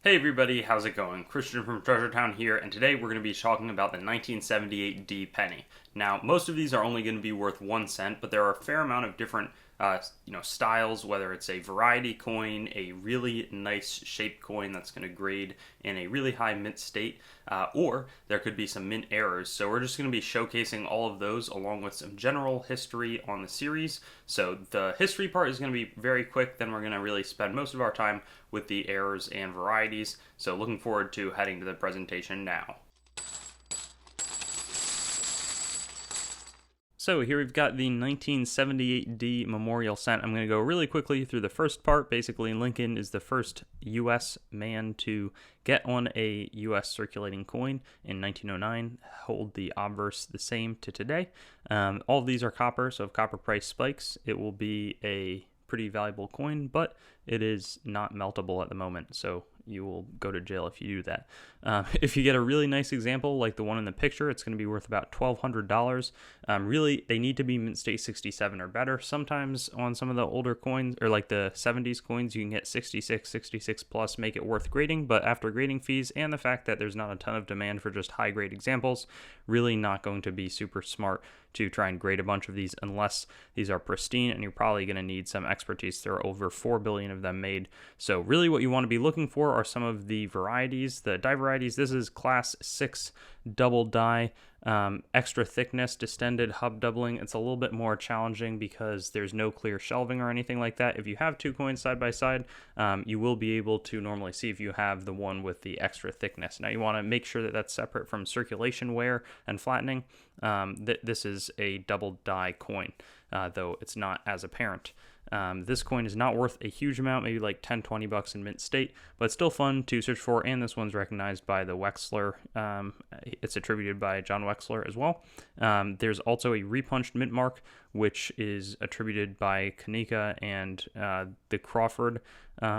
Hey everybody, how's it going? Christian from Treasure Town here, and today we're going to be talking about the 1978 D penny. Now, most of these are only going to be worth 1 cent, but there are a fair amount of different styles, whether it's a variety coin, a really nice shaped coin that's going to grade in a really high mint state, or there could be some mint errors. So we're just going to be showcasing all of those along with some general history on the series. So the history part is going to be very quick, then we're going to really spend most of our time with the errors and varieties. So looking forward to heading to the presentation now. So here we've got the 1978D memorial cent. I'm going to go really quickly through the first part. Basically, Lincoln is the first U.S. man to get on a U.S. circulating coin in 1909, hold the obverse the same to today. All of these are copper, so if copper price spikes, it will be a pretty valuable coin, but it is not meltable at the moment, so you will go to jail if you do that. If you get a really nice example like the one in the picture, it's going to be worth about $1,200. Really, they need to be mint state 67 or better. Sometimes on some of the older coins, or like the 70s coins, you can get 66 plus, make it worth grading, but after grading fees and the fact that there's not a ton of demand for just high grade examples, really not going to be super smart to try and grade a bunch of these unless these are pristine, and you're probably going to need some expertise. There are over 4 billion of them made. So really what you want to be looking for are some of the varieties, the die varieties. This is class 6 double die, extra thickness, distended hub doubling. It's a little bit more challenging because there's no clear shelving or anything like that. If you have two coins side by side, you will be able to normally see if you have the one with the extra thickness. Now you want to make sure that that's separate from circulation wear and flattening. This is a double die coin, though it's not as apparent. This coin is not worth a huge amount, maybe like 10-20 bucks in mint state, but it's still fun to search for, and this one's recognized by the Wexler. It's attributed by John Wexler as well. There's also a repunched mint mark, which is attributed by Kanika and the Crawford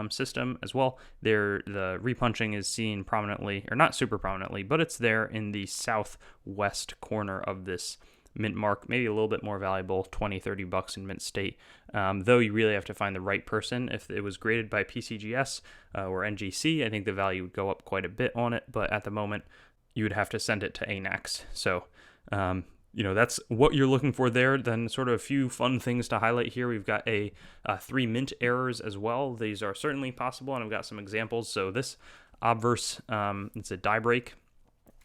system as well. The repunching is seen prominently, or not super prominently, but it's there in the southwest corner of this mint mark, maybe a little bit more valuable, 20-30 bucks in mint state, though you really have to find the right person. If it was graded by PCGS or NGC, I think the value would go up quite a bit on it, but at the moment you would have to send it to ANAX. So that's what you're looking for there. Then sort of a few fun things to highlight here. We've got 3 mint errors as well. These are certainly possible, and I've got some examples. So this obverse, it's a die break.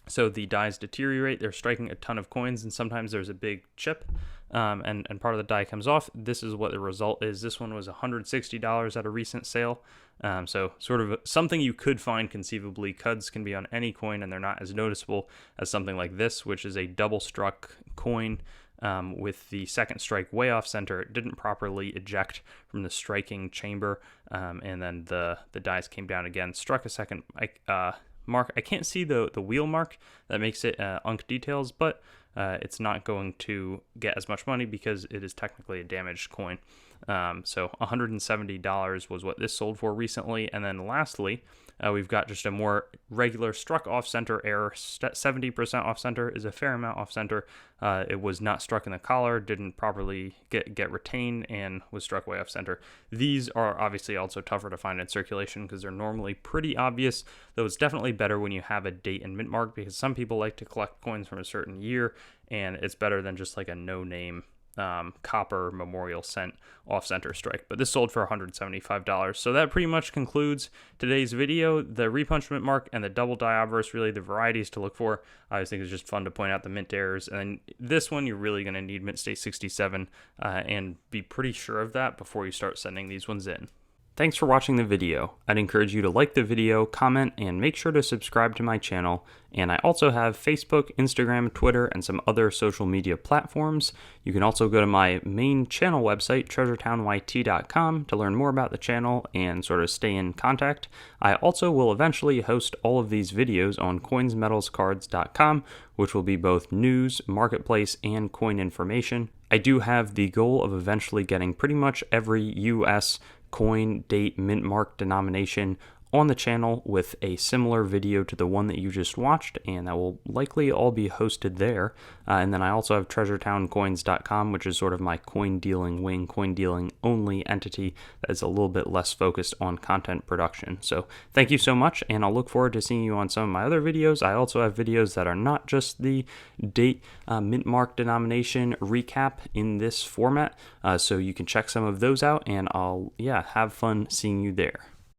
So the dies deteriorate, they're striking a ton of coins, and sometimes there's a big chip, and part of the die comes off. This is what the result is. This one was $160 at a recent sale. So sort of something you could find conceivably. Cuds can be on any coin, and they're not as noticeable as something like this, which is a double struck coin with the second strike way off center. It didn't properly eject from the striking chamber, and then the dies came down again, struck a second mark. I can't see the wheel mark that makes it unk details, but it's not going to get as much money because it is technically a damaged coin. So $170 was what this sold for recently. And then lastly, we've got just a more regular struck off-center error. 70% off-center is a fair amount off-center. It was not struck in the collar, didn't properly get retained, and was struck way off-center. These are obviously also tougher to find in circulation because they're normally pretty obvious, though it's definitely better when you have a date and mint mark, because some people like to collect coins from a certain year, and it's better than just like a no-name copper memorial cent off-center strike. But this sold for $175. So that pretty much concludes today's video. The repunch mint mark and the double die obverse, really the varieties to look for. I just think it's just fun to point out the mint errors. And then this one, you're really going to need mint state 67 and be pretty sure of that before you start sending these ones in. Thanks for watching the video. I'd encourage you to like the video, comment, and make sure to subscribe to my channel. And I also have Facebook, Instagram, Twitter, and some other social media platforms. You can also go to my main channel website, treasuretownYT.com, to learn more about the channel and sort of stay in contact. I also will eventually host all of these videos on coinsmetalscards.com, which will be both news, marketplace, and coin information. I do have the goal of eventually getting pretty much every US coin, date, mint mark, denomination on the channel with a similar video to the one that you just watched, and that will likely all be hosted there. And then I also have treasuretowncoins.com, which is sort of my coin dealing wing, coin dealing only entity that is a little bit less focused on content production. So thank you so much, and I'll look forward to seeing you on some of my other videos. I also have videos that are not just the date mint mark denomination recap in this format, so you can check some of those out, and I'll have fun seeing you there.